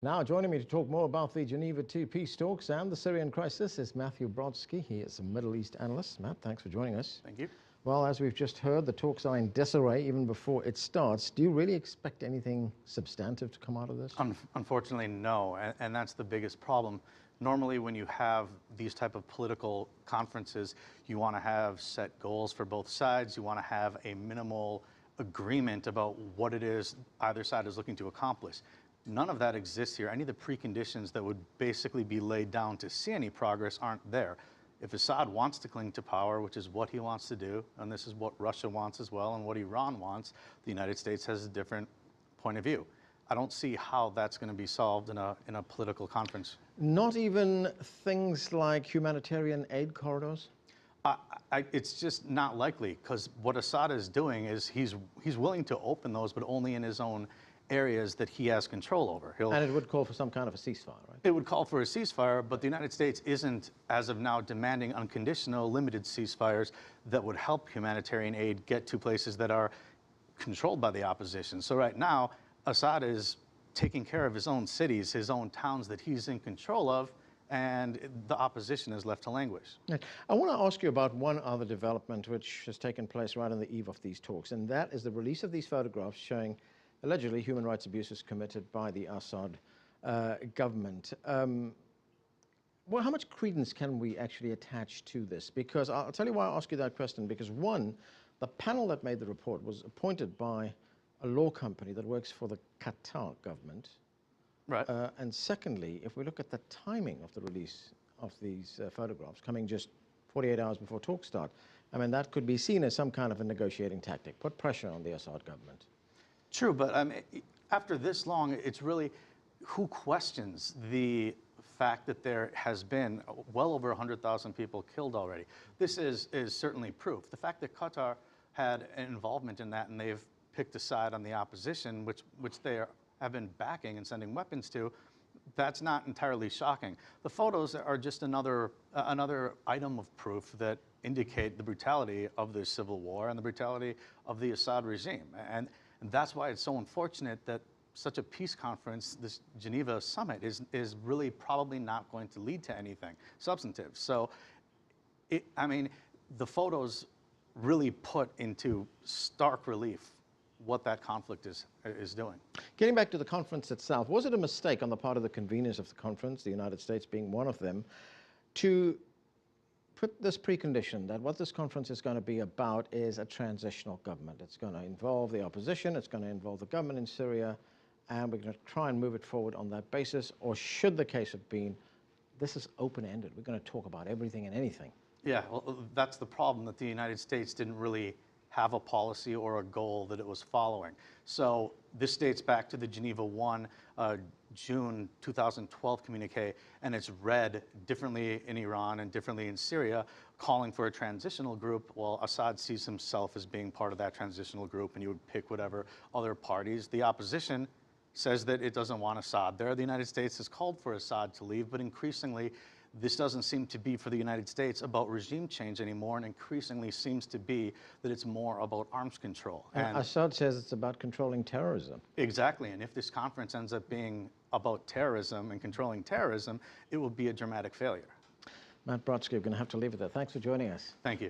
Now, joining me to talk more about the Geneva 2 peace talks and the Syrian crisis is Matthew Brodsky. He is a Middle East analyst. Matt, thanks for joining us. Thank you. Well, as we've just heard, the talks are in disarray even before it starts. Do you really expect anything substantive to come out of this? Unfortunately, no, and that's the biggest problem. Normally, when you have these type of political conferences, you want to have set goals for both sides. You want to have a minimal agreement about what it is either side is looking to accomplish. None of that exists here. Any of the preconditions that would basically be laid down to see any progress aren't there. If Assad wants to cling to power, which is what he wants to do, and this is what Russia wants as well, and what Iran wants, the United States has a different point of view. I don't see how that's going to be solved in a political conference. Not even things like humanitarian aid corridors? It's just not likely, because what Assad is doing is he's willing to open those, but only in his own areas that he has control over. And it would call for some kind of a ceasefire, right? It would call for a ceasefire, but the United States isn't, as of now, demanding unconditional, limited ceasefires that would help humanitarian aid get to places that are controlled by the opposition. So right now, Assad is taking care of his own cities, his own towns that he's in control of, and the opposition is left to languish. I want to ask you about one other development which has taken place right on the eve of these talks, and that is the release of these photographs showing allegedly human rights abuses committed by the Assad government. Well, how much credence can we actually attach to this? Because I'll tell you why I ask you that question, because one, the panel that made the report was appointed by a law company that works for the Qatar government. Right. And secondly, if we look at the timing of the release of these photographs, coming just 48 hours before talks start, I mean, that could be seen as some kind of a negotiating tactic, put pressure on the Assad government. True, but after this long, it's really who questions the fact that there has been well over 100,000 people killed already. This is certainly proof. The fact that Qatar had an involvement in that and they've picked a side on the opposition, which they have been backing and sending weapons to, that's not entirely shocking. The photos are just another item of proof that indicate the brutality of this civil war and the brutality of the Assad regime. And that's why it's so unfortunate that such a peace conference, this Geneva summit, is really probably not going to lead to anything substantive. So, the photos really put into stark relief what that conflict is doing. Getting back to the conference itself, was it a mistake on the part of the conveners of the conference, the United States being one of them, to put this precondition that what this conference is going to be about is a transitional government? It's going to involve the opposition, it's going to involve the government in Syria, and we're going to try and move it forward on that basis? Or should the case have been, this is open-ended, we're going to talk about everything and anything? Yeah, well, that's the problem, that the United States didn't really have a policy or a goal that it was following. So this dates back to the Geneva 1 June 2012 communique, and it's read differently in Iran and differently in Syria, calling for a transitional group. Well, Assad sees himself as being part of that transitional group, and he would pick whatever other parties. The opposition says that it doesn't want Assad there. The United States has called for Assad to leave, but increasingly, this doesn't seem to be for the United States about regime change anymore, and increasingly seems to be that it's more about arms control. And Assad says it's about controlling terrorism. Exactly, and if this conference ends up being about terrorism and controlling terrorism, it will be a dramatic failure. Matt Brodsky, we're going to have to leave it there. Thanks for joining us. Thank you.